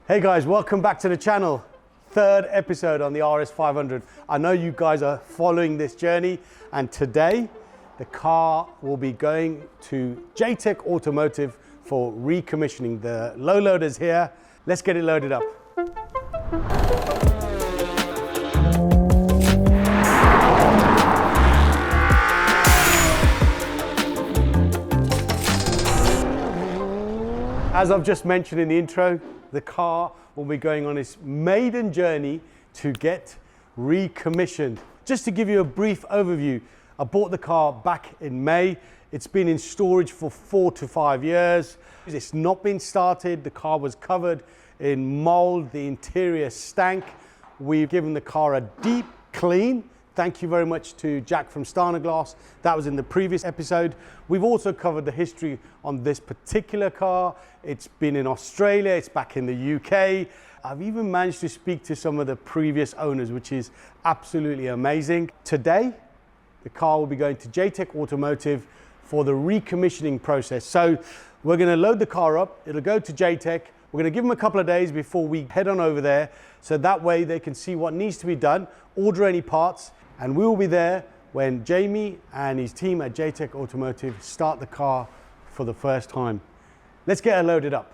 Hey guys, welcome back to the channel. Third episode on the RS500. I know you guys are following this journey, and today the car will be going to J-Tech Automotive for recommissioning. The low loader's here. Let's get it loaded up. As I've just mentioned in the intro, the car will be going on its maiden journey to get recommissioned. Just to give you a brief overview, I bought the car back in May. It's been in storage for 4 to 5 years. It's not been started. The car was covered in mold. The interior stank. We've given the car a deep clean. Thank you very much to Jack from Starner Glass. That was in the previous episode. We've also covered the history on this particular car. It's been in Australia, it's back in the UK. I've even managed to speak to some of the previous owners, which is absolutely amazing. Today, the car will be going to J-Tech Automotive for the recommissioning process. So we're gonna load the car up, it'll go to J-Tech. We're gonna give them a couple of days before we head on over there, so that way they can see what needs to be done, order any parts, and we will be there when Jamie and his team at J-Tech Automotive start the car for the first time. Let's get her loaded up.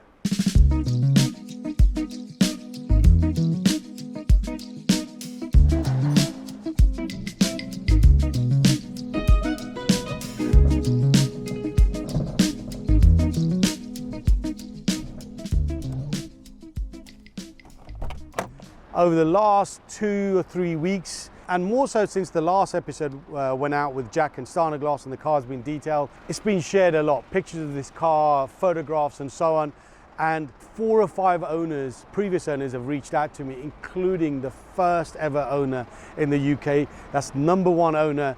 Over the last 2 or 3 weeks, and more so since the last episode went out with Jack and Starner Glass and the car's been detailed, it's been shared a lot. Pictures of this car, photographs and so on. And 4 or 5 owners, previous owners, have reached out to me, including the first ever owner in the UK. That's #1 owner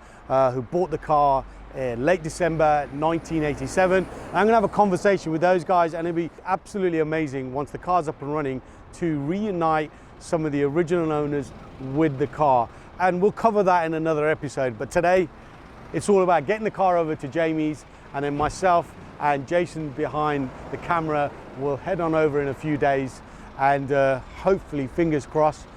who bought the car late December 1987. I'm gonna have a conversation with those guys, and it'll be absolutely amazing once the car's up and running to reunite some of the original owners with the car. And we'll cover that in another episode. But today, it's all about getting the car over to Jamie's, and then myself and Jason behind the camera will head on over in a few days, and hopefully, fingers crossed,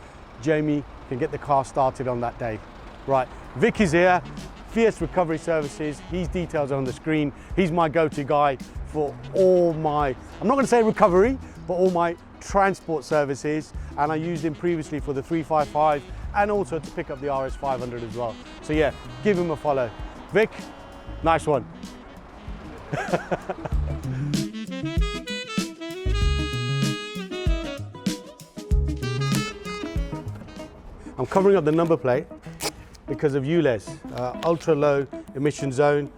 Jamie can get the car started on that day. Right, Vic is here, Fierce Recovery Services. His details are on the screen. He's my go-to guy for all my, I'm not gonna say recovery, but all my transport services, and I used him previously for the 355 and also to pick up the RS500 as well. So yeah, give him a follow. Vic, nice one. I'm covering up the number plate because of ULEZ, ultra low emission zone.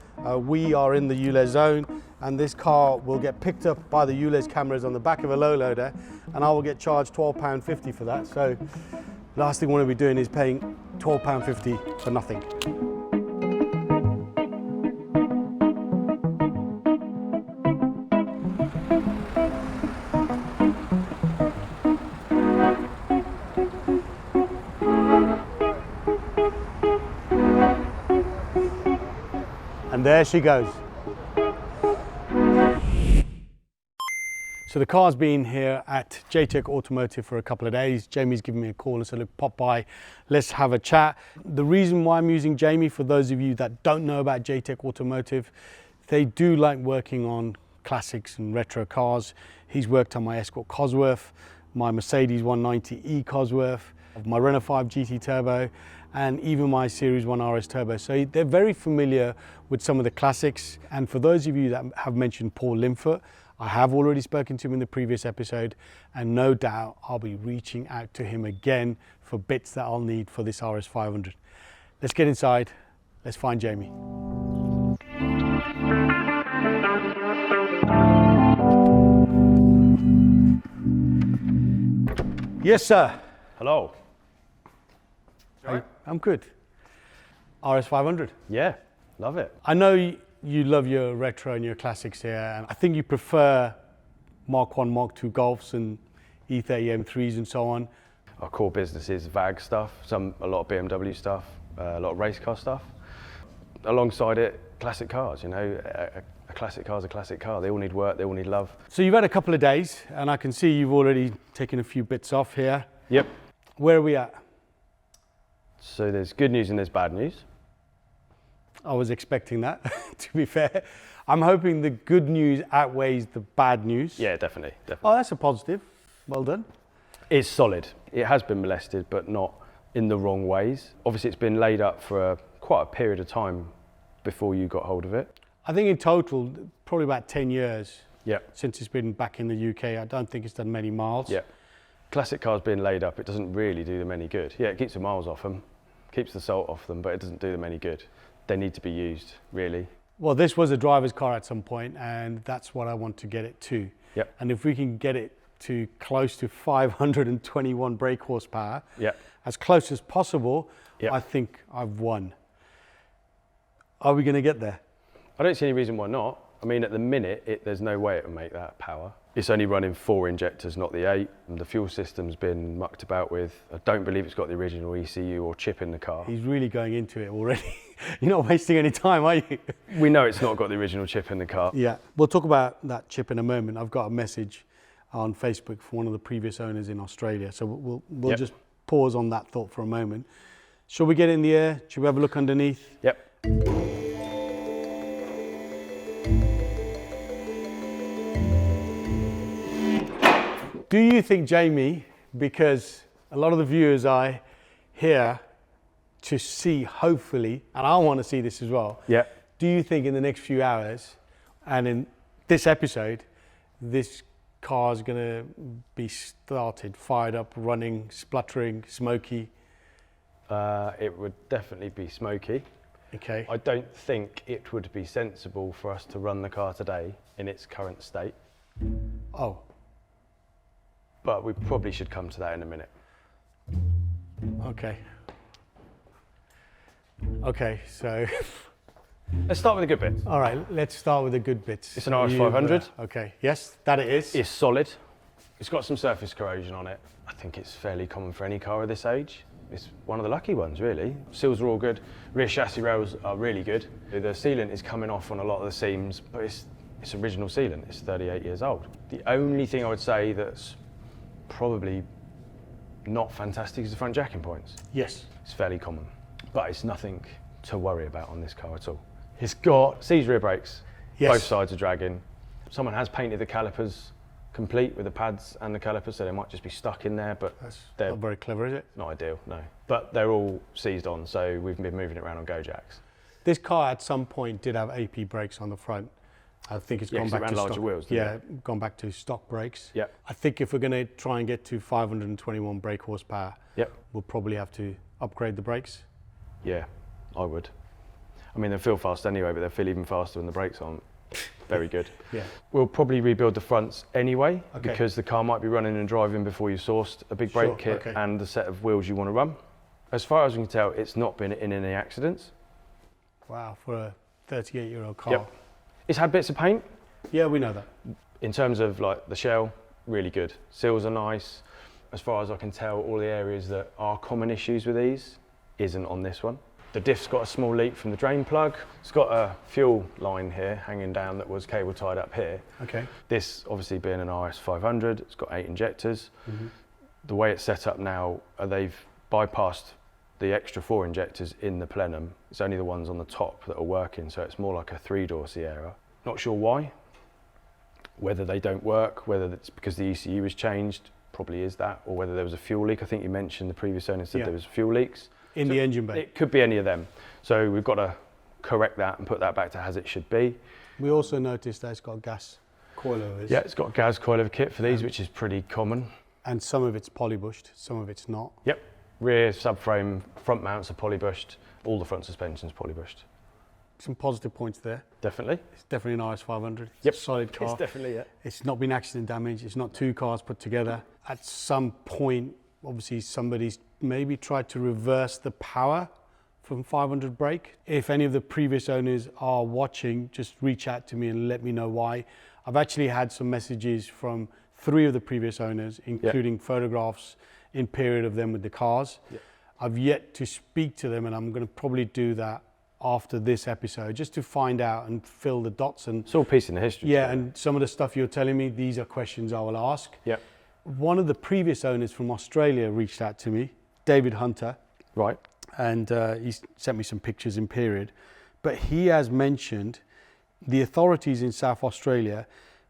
We are in the ULEZ zone, and this car will get picked up by the ULEZ cameras on the back of a low loader, and I will get charged £12.50 for that. So last thing I want to be doing is paying £12.50 for nothing. And there she goes. So the car's been here at J-Tech Automotive for a couple of days. Jamie's given me a call and said, look, pop by, let's have a chat. The reason why I'm using Jamie, for those of you that don't know about J-Tech Automotive, they do like working on classics and retro cars. He's worked on my Escort Cosworth, my Mercedes 190E Cosworth, my Renault 5 GT Turbo, and even my Series 1 RS Turbo. So they're very familiar with some of the classics. And for those of you that have mentioned Paul Linfoot, I have already spoken to him in the previous episode, and no doubt I'll be reaching out to him again for bits that I'll need for this RS500. Let's get inside, let's find Jamie. Yes, sir. Hello. Hey, I'm good. RS500. Yeah, love it. I know you love your retro and your classics here, and I think you prefer Mark 1, Mark 2 Golfs and E30 M3s and so on. Our core business is VAG stuff, a lot of BMW stuff, a lot of race car stuff. Alongside it, classic cars, you know, a classic car's a classic car. They all need work, they all need love. So you've had a couple of days, and I can see you've already taken a few bits off here. Yep. Where are we at? So there's good news and there's bad news. I was expecting that, to be fair. I'm hoping the good news outweighs the bad news. Yeah, definitely. Oh, that's a positive. Well done. It's solid. It has been molested, but not in the wrong ways. Obviously, it's been laid up for quite a period of time before you got hold of it. I think in total, probably about 10 years Yep. since it's been back in the UK. I don't think it's done many miles. Yeah. Classic cars being laid up, it doesn't really do them any good. Yeah, it keeps the miles off them, keeps the salt off them, but it doesn't do them any good. They need to be used, really. Well, this was a driver's car at some point, and that's what I want to get it to. Yep. And if we can get it to close to 521 brake horsepower, Yep. as close as possible, Yep. I think I've won. Are we going to get there? I don't see any reason why not. I mean, at the minute, there's no way it will make that power. It's only running 4 injectors, not the 8. And the fuel system's been mucked about with. I don't believe it's got the original ECU or chip in the car. He's really going into it already. You're not wasting any time, are you? We know it's not got the original chip in the car. Yeah, we'll talk about that chip in a moment. I've got a message on Facebook from one of the previous owners in Australia. So we'll Yep. just pause on that thought for a moment. Shall we get in the air? Should we have a look underneath? Yep. Do you think, Jamie, because a lot of the viewers are here to see, hopefully, and I want to see this as well, Yep. do you think in the next few hours and in this episode, this car is going to be started, fired up, running, spluttering, smoky? It would definitely be smoky. Okay. I don't think it would be sensible for us to run the car today in its current state, Oh, but we probably should come to that in a minute. okay. Okay, so, Let's start with the good bits. all right, let's start with the good bits. It's an RS500. Okay, yes, that it is. It's solid. It's got some surface corrosion on it. I think it's fairly common for any car of this age. It's one of the lucky ones, really. Seals are all good. Rear chassis rails are really good. The sealant is coming off on a lot of the seams, but it's original sealant. It's 38 years old. The only thing I would say that's probably not fantastic is the front jacking points. Yes. It's fairly common, but it's nothing to worry about on this car at all. It's got C's rear brakes. Yes. Both sides are dragging. Someone has painted the calipers complete with the pads and the calipers, so they might just be stuck in there, but That's they're not very clever, is it? not ideal, no. But they're all seized on, so we've been moving it around on go jacks. This car at some point did have AP brakes on the front. I think it's Yeah, gone 'cause it back ran to larger stock. wheels, didn't Yeah, gone back to stock brakes. Yep. I think if we're going to try and get to 521 brake horsepower, Yep. we'll probably have to upgrade the brakes. Yeah, I would. I mean, they feel fast anyway, but they feel even faster when the brakes aren't very good. Yeah. We'll probably rebuild the fronts anyway, Okay. because the car might be running and driving before you sourced a big brake Sure, kit okay. and the set of wheels you want to run. As far as we can tell, it's not been in any accidents. Wow, for a 38-year-old car. Yep. It's had bits of paint. Yeah, we know that. In terms of like the shell, really good. Seals are nice. As far as I can tell, all the areas that are common issues with these isn't on this one. The diff's got a small leak from the drain plug. It's got a fuel line here hanging down that was cable tied up here. Okay. This obviously being an RS500, it's got 8 injectors. Mm-hmm. The way it's set up now, they've bypassed the extra 4 injectors in the plenum. It's only the ones on the top that are working, so it's more like a 3-door Sierra. Not sure why. Whether they don't work, whether it's because the ECU has changed, probably is that, or whether there was a fuel leak. I think you mentioned the previous owner said Yeah. there was fuel leaks. In So the engine bay. It could be any of them. So we've got to correct that and put that back to as it should be. We also noticed that it's got gas coilovers. Yeah, it's got a gas coilover kit for these, which is pretty common. And some of it's polybushed, some of it's not. Yep. Rear subframe, front mounts are polybushed. All the front suspension's polybushed. Some positive points there. Definitely. It's definitely an RS500. It's Yep. a solid car. It's definitely it. It's not been accident damage. It's not 2 cars put together. At some point, obviously somebody's maybe tried to reverse the power from 500 brake. If any of the previous owners are watching, just reach out to me and let me know why. I've actually had some messages from 3 of the previous owners, including photographs in period of them with the cars. Yep. I've yet to speak to them, and I'm going to probably do that after this episode, just to find out and fill the dots. And it's all piece in the history. yeah, and some of the stuff you're telling me, these are questions I will ask. Yep. One of the previous owners from Australia reached out to me, David Hunter. Right. And he sent me some pictures in period. But he has mentioned the authorities in South Australia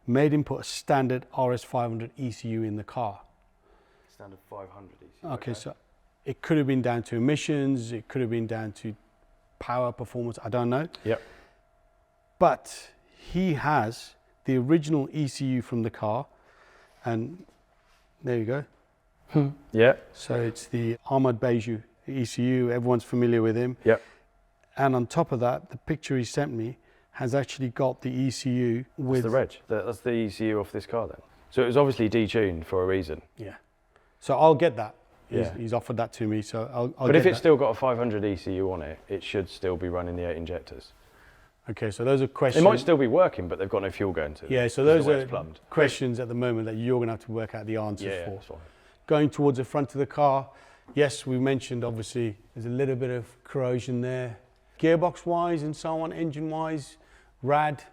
made him put a standard RS500 ECU in the car. Standard 500 ECU. Okay, so it could have been down to emissions, it could have been down to power performance, I don't know. Yep. But he has the original ECU from the car, and there you go. Yeah. So it's the Ahmad Beju ECU, everyone's familiar with him. Yep. And on top of that, the picture he sent me has actually got the ECU with... That's the reg. That's the ECU off this car then. So it was obviously detuned for a reason. Yeah. So I'll get that. Yeah. He's offered that to me, so I'll But get if it's that. still got a 500 ECU on it, it should still be running the 8 injectors. Okay, so those are questions. It might still be working, but they've got no fuel going to it. Yeah, so those are questions at the moment that you're going to have to work out the answers for. That's fine. Going towards the front of the car, yes, we mentioned obviously there's a little bit of corrosion there. Gearbox wise and so on, engine wise, rad,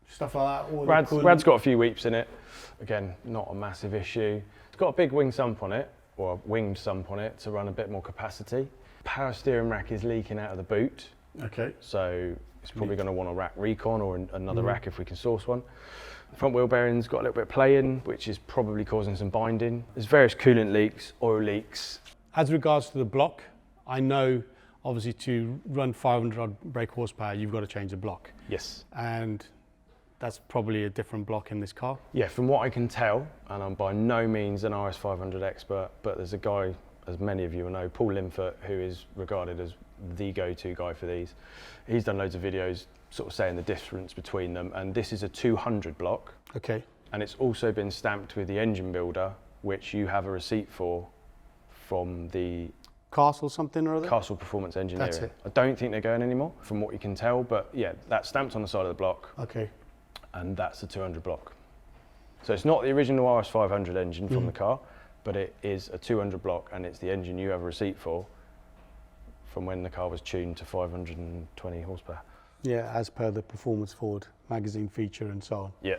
stuff like that. Rad's got a few weeps in it. Again, not a massive issue. It's got a big wing sump on it, or a winged sump on it to run a bit more capacity. Power steering rack is leaking out of the boot. Okay. So it's probably going to want a rack recon or another rack if we can source one. Front wheel bearing's got a little bit of play in, which is probably causing some binding. There's various coolant leaks, oil leaks. As regards to the block, I know obviously to run 500 odd brake horsepower, you've got to change the block. Yes. And that's probably a different block in this car. Yeah, from what I can tell, and I'm by no means an RS500 expert, but there's a guy, as many of you will know, Paul Linfoot, who is regarded as the go-to guy for these. He's done loads of videos sort of saying the difference between them, and this is a 200 block. Okay. And it's also been stamped with the engine builder, which you have a receipt for from the Castle something or other? Castle Performance Engineering. That's it. I don't think they're going anymore, from what you can tell, but yeah, that's stamped on the side of the block. Okay. And that's a 200 block. So it's not the original RS500 engine from the car, but it is a 200 block, and it's the engine you have a receipt for from when the car was tuned to 520 horsepower. Yeah, as per the Performance Ford magazine feature and so on. Yeah.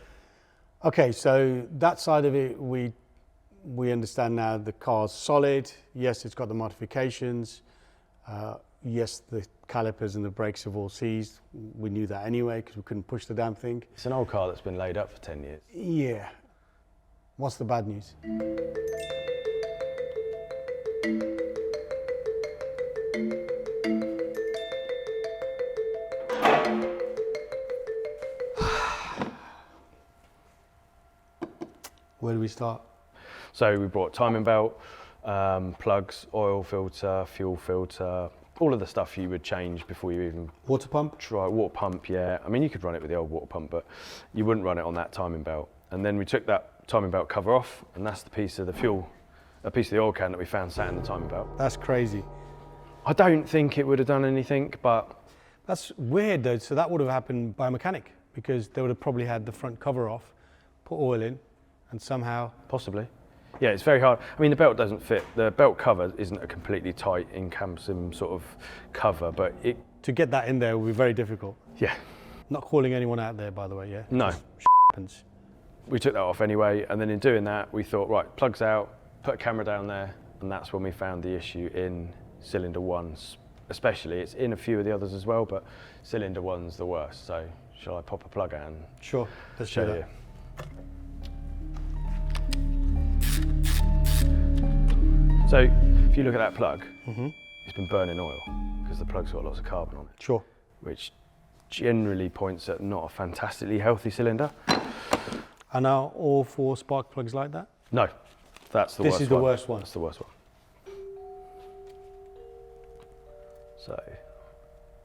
Okay, so that side of it, we understand now the car's solid. Yes, it's got the modifications. Yes, the calipers and the brakes have all seized. We knew that anyway because we couldn't push the damn thing. It's an old car that's been laid up for 10 years. Yeah. What's the bad news? Where do we start? So we brought timing belt, plugs, oil filter, fuel filter, all of the stuff you would change before you even Water pump? try. Water pump, yeah. I mean, you could run it with the old water pump, but you wouldn't run it on that timing belt. And then we took that timing belt cover off, and that's the piece of the fuel, a piece of the oil can that we found sat in the timing belt. That's crazy. I don't think it would have done anything, but That's weird though. So that would have happened by a mechanic because they would have probably had the front cover off, put oil in, and somehow... possibly. Yeah, it's very hard. I mean, the belt doesn't fit. The belt cover isn't a completely tight, encompassing sort of cover, but it... To get that in there would be very difficult. Yeah. Not calling anyone out there, by the way, yeah? No. Just happens. We took that off anyway, and then in doing that, we thought, right, plugs out, put a camera down there, and that's when we found the issue in cylinder ones. Especially, it's in a few of the others as well, but cylinder one's the worst. So, shall I pop a plug out and Sure, let's show do you? that. So, if you look at that plug, it's been burning oil because the plug's got lots of carbon on it, Sure. which generally points at not a fantastically healthy cylinder. And are all 4 spark plugs like that? No, that's the This worst one. is the worst one. That's the worst one. So,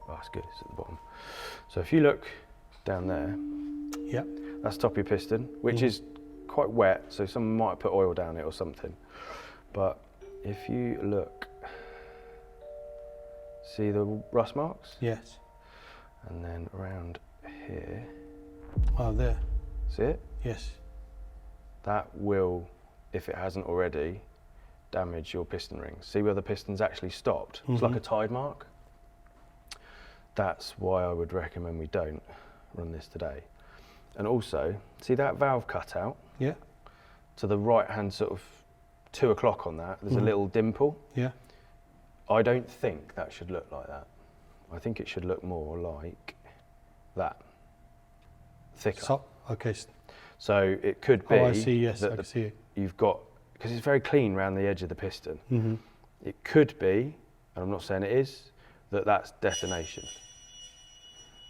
oh, that's good, it's at the bottom. So if you look down there, Yeah. that's top of your piston, which is quite wet, so someone might have put oil down it or something. But if you look, see the rust marks? Yes. And then around here, Oh, there. see it? Yes. That will, if it hasn't already, damage your piston rings. See where the piston's actually stopped? It's like a tide mark. That's why I would recommend we don't run this today. And also, see that valve cutout? Yeah. To the right hand sort of 2 o'clock on that, there's a little dimple. Yeah. I don't think that should look like that. I think it should look more like that, thicker. So, okay. So it could be I see, yes, that I can see it. you've got, because it's very clean around the edge of the piston. It could be, and I'm not saying it is, that's detonation,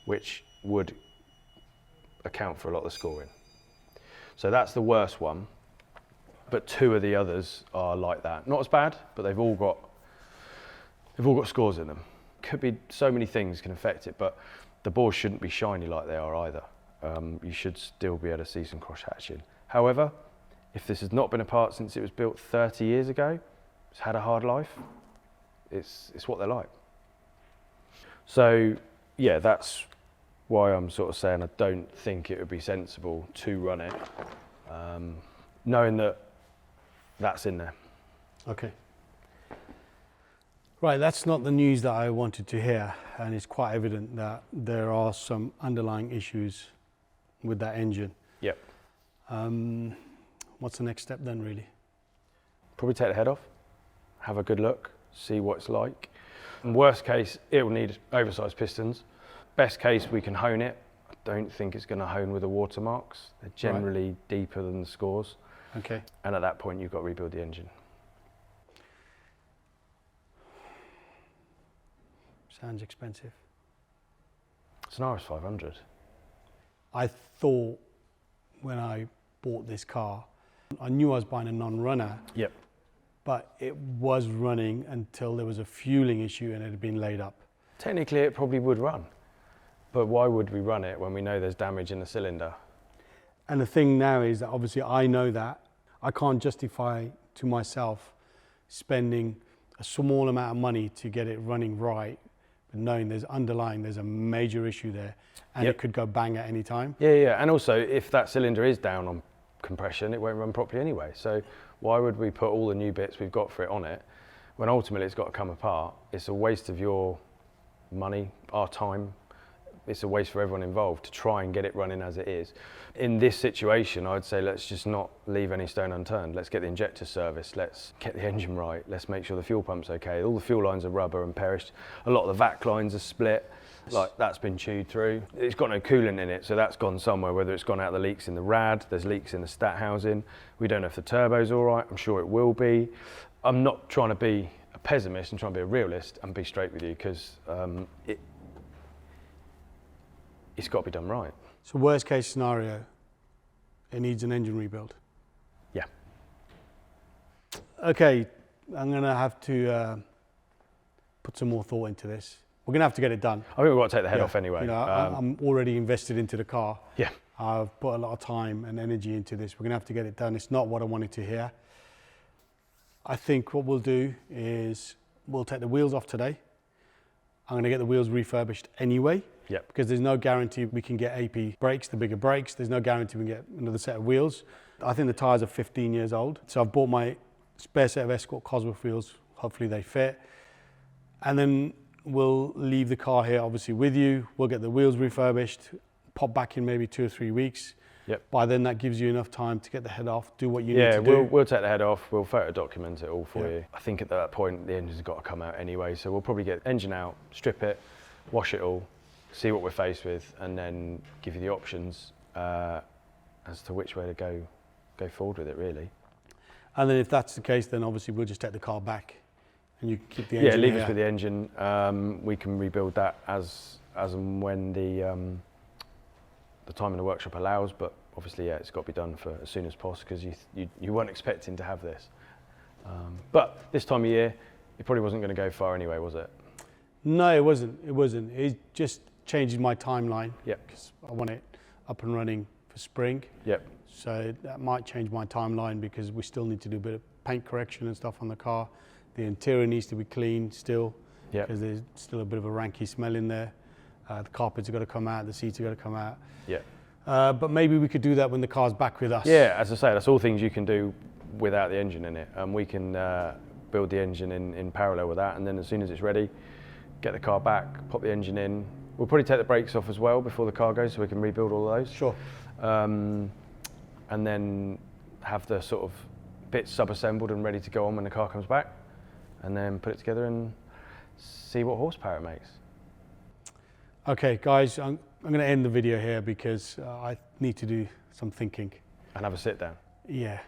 which would account for a lot of the scoring. So that's the worst one, but 2 of the others are like that. Not as bad, but they've all got scores in them. Could be so many things can affect it, but the boards shouldn't be shiny like they are either. You should still be able to see some cross hatching. However, if this has not been a part since it was built 30 years ago, it's had a hard life, it's what they're like. So yeah, that's why I'm sort of saying I don't think it would be sensible to run it, knowing that that's in there. Okay. Right, that's not the news that I wanted to hear, and it's quite evident that there are some underlying issues with that engine. Yep. What's the next step then, really? Probably take the head off, have a good look, see what it's like. In worst case, it will need oversized pistons. Best case, we can hone it. I don't think it's going to hone with the watermarks. They're generally deeper than the scores. Okay. And at that point, you've got to rebuild the engine. Sounds expensive. It's an RS500. I thought when I bought this car, I knew I was buying a non-runner. Yep. But it was running until there was a fueling issue and it had been laid up. Technically, it probably would run. But why would we run it when we know there's damage in the cylinder? And the thing now is that obviously I know that. I can't justify to myself spending a small amount of money to get it running right, but knowing there's a major issue there and it could go bang at any time. Yeah. And also, if that cylinder is down on compression, it won't run properly anyway. So why would we put all the new bits we've got for it on it when ultimately it's got to come apart? It's a waste of your money, our time. It's a waste for everyone involved to try and get it running as it is. In this situation, I'd say let's just not leave any stone unturned. Let's get the injector serviced. Let's get the engine right. Let's make sure the fuel pump's okay. All the fuel lines are rubber and perished. A lot of the vac lines are split. Like that's been chewed through. It's got no coolant in it, so that's gone somewhere, whether it's gone out the leaks in the rad, there's leaks in the stat housing. We don't know if the turbo's all right. I'm sure it will be. I'm not trying to be a pessimist, I'm trying to be a realist and be straight with you, because it's got to be done right. So worst case scenario, it needs an engine rebuild. Yeah. Okay, I'm going to have to put some more thought into this. We're going to have to get it done. I think we've got to take the head off anyway. You know, I'm already invested into the car. Yeah. I've put a lot of time and energy into this. We're going to have to get it done. It's not what I wanted to hear. I think what we'll do is we'll take the wheels off today. I'm going to get the wheels refurbished anyway. Yep. Because there's no guarantee we can get AP brakes, the bigger brakes. There's no guarantee we can get another set of wheels. I think the tyres are 15 years old. So I've bought my spare set of Escort Cosworth wheels. Hopefully they fit. And then we'll leave the car here obviously with you. We'll get the wheels refurbished, pop back in maybe 2 or 3 weeks. Yep. By then that gives you enough time to get the head off, do what you need to do. Yeah, we'll take the head off, we'll photo document it all for you. I think at that point the engine's got to come out anyway, so we'll probably get the engine out, strip it, wash it all, see what we're faced with, and then give you the options as to which way to go forward with it, really. And then if that's the case, then obviously we'll just take the car back and you can keep the engine. Yeah, leave here. us with the engine. We can rebuild that as and when the time in the workshop allows, but obviously, yeah, it's got to be done for as soon as possible, because you weren't expecting to have this. But this time of year, it probably wasn't going to go far anyway, was it? No, it wasn't. It wasn't. It just changes my timeline. Yep. Because I want it up and running for spring. Yep. So that might change my timeline because we still need to do a bit of paint correction and stuff on the car. The interior needs to be cleaned still. Yep. Because there's still a bit of a ranky smell in there. The carpets have got to come out. The seats have got to come out. Yeah. But maybe we could do that when the car's back with us. Yeah, as I say, that's all things you can do without the engine in it. And we can build the engine in parallel with that. And then as soon as it's ready, get the car back, pop the engine in, We'll probably take the brakes off as well before the car goes so we can rebuild all of those. Sure. And then have the sort of bits sub-assembled and ready to go on when the car comes back, and then put it together and see what horsepower it makes. Okay, guys, I'm going to end the video here because I need to do some thinking. And have a sit down. Yeah,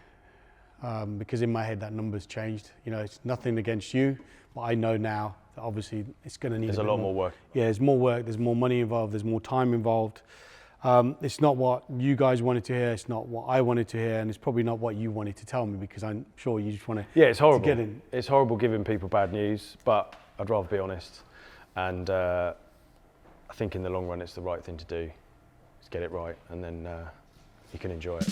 because in my head that number's changed. You know, it's nothing against you, but I know now that obviously it's going to need There's a lot more work. Yeah, there's more work, there's more money involved, there's more time involved. It's not what you guys wanted to hear, it's not what I wanted to hear, and it's probably not what you wanted to tell me, because I'm sure you just want to Yeah, it's horrible. get in. It's horrible giving people bad news, but I'd rather be honest. And I think in the long run it's the right thing to do. Is get it right, and then you can enjoy it.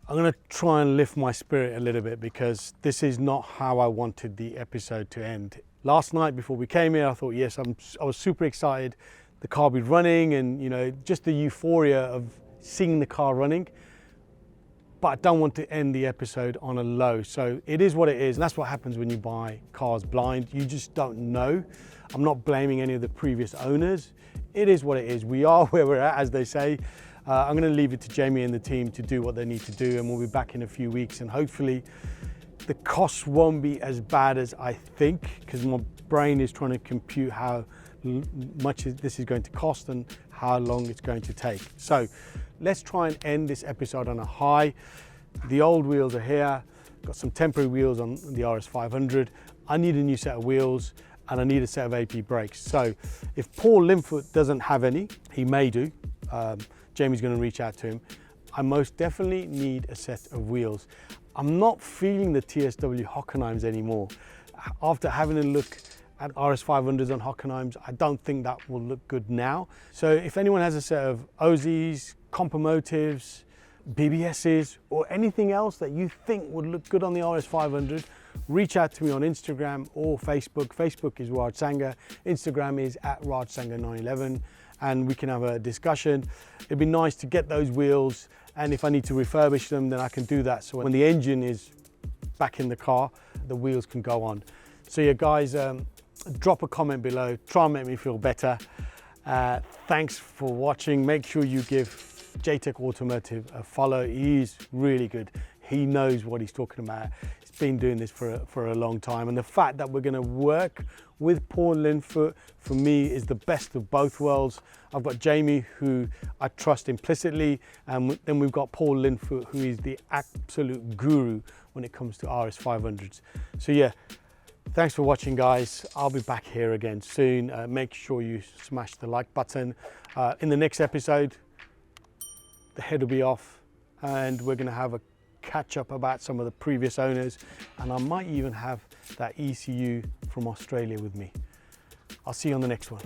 I'm going to try and lift my spirit a little bit, because this is not how I wanted the episode to end. Last night before we came here, I thought, yes, I was super excited. The car would be running, and you know, just the euphoria of seeing the car running. But I don't want to end the episode on a low. So it is what it is, and that's what happens when you buy cars blind. You just don't know. I'm not blaming any of the previous owners. It is what it is. We are where we're at, as they say. I'm going to leave it to Jamie and the team to do what they need to do, and we'll be back in a few weeks, and hopefully the costs won't be as bad as I think, because my brain is trying to compute how much this is going to cost and how long it's going to take. So let's try and end this episode on a high. The old wheels are here, got some temporary wheels on the RS500. I need a new set of wheels, and I need a set of AP brakes. So if Paul Linfoot doesn't have any, he may do. Jamie's going to reach out to him. I most definitely need a set of wheels. I'm not feeling the TSW Hockenheims anymore. After having a look at RS500s on Hockenheims, I don't think that will look good now. So if anyone has a set of OZs, Compomotives, BBSs, or anything else that you think would look good on the RS500, reach out to me on Instagram or Facebook. Facebook is Raj Sanga, Instagram is @RajSanga911, and we can have a discussion. It'd be nice to get those wheels, and if I need to refurbish them, then I can do that. So when the engine is back in the car, the wheels can go on. So yeah, guys, drop a comment below, try and make me feel better. Thanks for watching. Make sure you give J-Tech Automotive a follow. He's really good. He knows what he's talking about. He's been doing this for a long time. And the fact that we're going to work with Paul Linfoot, for me, is the best of both worlds. I've got Jamie, who I trust implicitly, and then we've got Paul Linfoot, who is the absolute guru when it comes to RS500s. So yeah, thanks for watching, guys. I'll be back here again soon. Make sure you smash the like button. In the next episode, the head will be off, and we're going to have a catch up about some of the previous owners, and I might even have that ECU from Australia with me. I'll see you on the next one.